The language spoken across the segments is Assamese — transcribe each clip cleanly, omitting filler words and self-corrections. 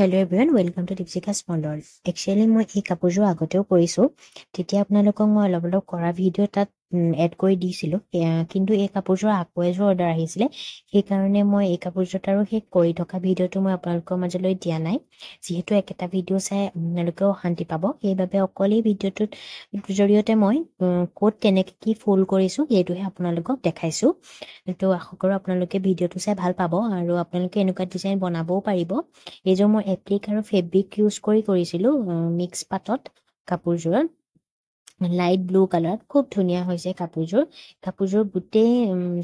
Hello' everyone welcome to Dipshikha small world. Actually মই এই কাপোৰযোৰ আগতেও কৰিছোঁ। তেতিয়া আপোনালোকক মই অলপ অলপ কৰা ভিডিঅ' তাত এড কৰি দিছিলোঁ, কিন্তু এই কাপোৰযোৰ আকৌ এযোৰ অৰ্ডাৰ আহিছিলে। সেইকাৰণে মই এই কাপোৰযোৰত আৰু সেই কৰি থকা ভিডিঅ'টো মই আপোনালোকৰ মাজলৈ দিয়া নাই। যিহেতু একেটা ভিডিঅ' চাই আপোনালোকেও অশান্তি পাব, সেইবাবে অকল এই ভিডিঅ'টোৰ জৰিয়তে মই ক'ত কেনেকৈ কি ফুল কৰিছোঁ সেইটোহে আপোনালোকক দেখাইছোঁ। তো আশা কৰোঁ আপোনালোকে ভিডিঅ'টো চাই ভাল পাব আৰু আপোনালোকে এনেকুৱা ডিজাইন বনাবও পাৰিব। এইযোৰ মই এপ্লিক আৰু ফেব্ৰিক ইউজ কৰি কৰিছিলোঁ মিক্স পাটত কাপোৰযোৰত, লাইট ব্লু কালাৰত। খুব ধুনীয়া হৈছে কাপোৰযোৰ গোটেই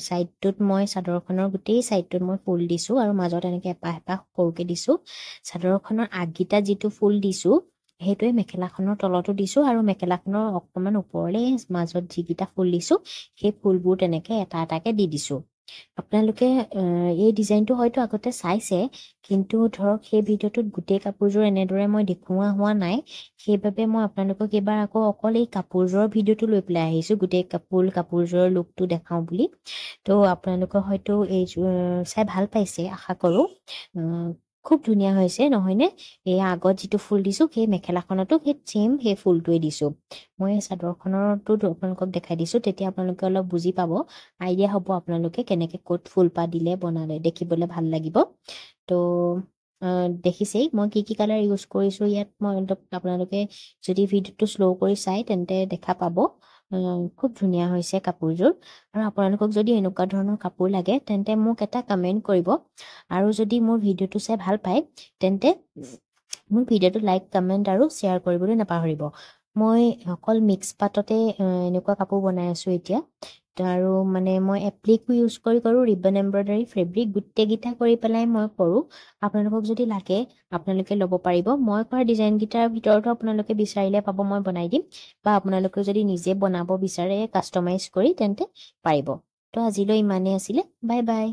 ছাইডটোত মই চাদৰখনৰ গোটেই ছাইডটোত মই ফুল দিছোঁ আৰু মাজত এনেকৈ এপাহ এপাহ সৰুকৈ দিছোঁ। চাদৰখনৰ আগকেইটা যিটো ফুল দিছোঁ সেইটোৱে মেখেলাখনৰ তলতো দিছোঁ আৰু মেখেলাখনৰ অকণমান ওপৰলৈ মাজত যিকেইটা ফুল দিছোঁ সেই ফুলবোৰ তেনেকৈ এটা এটাকৈ দি দিছোঁ। আপোনালোকে এই ডিজাইনটো হয়তো আগতে চাইছে, কিন্তু ধৰক সেই ভিডিঅ'টোত গোটেই কাপোৰযোৰ এনেদৰে মই দেখুওৱা হোৱা নাই। সেইবাবে মই আপোনালোকক এইবাৰ আকৌ অকল এই কাপোৰযোৰৰ ভিডিঅ'টো লৈ পেলাই আহিছোঁ, গোটেই কাপোৰযোৰৰ লুকটো দেখাওঁ বুলি। তো আপোনালোকে হয়তো এইযোৰ চাই ভাল পাইছে আশা কৰোঁ। খুব ধুনীয়া হৈছে নহয়নে? এই আগত যিটো ফুল দিছোঁ সেই মেখেলাখনতো সেই ফুলটোৱে দিছোঁ। মই চাদৰখনতো আপোনালোকক দেখাই দিছোঁ, তেতিয়া আপোনালোকে অলপ বুজি পাব, আইডিয়া হ'ব আপোনালোকে কেনেকৈ ক'ত ফুলপাহ দিলে বনালে দেখিবলৈ ভাল লাগিব। তো দেখিছেই মই কি কালাৰ ইউজ কৰিছোঁ ইয়াত। মই আপোনালোকে যদি ভিডিঅ'টো শ্ল' কৰি চাই তেন্তে দেখা পাব। খুব ধুনীয়া হৈছে কাপোৰযোৰ। আৰু আপোনালোকক যদি এনেকুৱা ধৰণৰ কাপোৰ লাগে তেন্তে মোক এটা কমেণ্ট কৰিব, আৰু যদি মোৰ ভিডিঅ'টো চাই ভাল পায় তেন্তে মোৰ ভিডিঅ'টো লাইক কমেণ্ট আৰু শ্বেয়াৰ কৰিবলৈ নাপাহৰিব। মই অকল মিক্স পাটতে এনেকুৱা কাপোৰ বনাই আছোঁ এতিয়া। আৰু মানে মই এপ্লিকো ইউজ কৰোঁ, ৰিবন এম্ব্ৰইডাৰী, ফেব্ৰিক গোটেইকেইটা কৰি পেলাই মই কৰোঁ। আপোনালোকক যদি লাগে আপোনালোকে ল'ব পাৰিব। মই কৰা ডিজাইনকেইটাৰ ভিতৰতো আপোনালোকে বিচাৰিলে পাব, মই বনাই দিম। বা আপোনালোকে যদি নিজে বনাব বিচাৰে কাষ্টমাইজ কৰি তেন্তে পাৰিব। তো আজিলৈ ইমানেই আছিলে। Bye bye.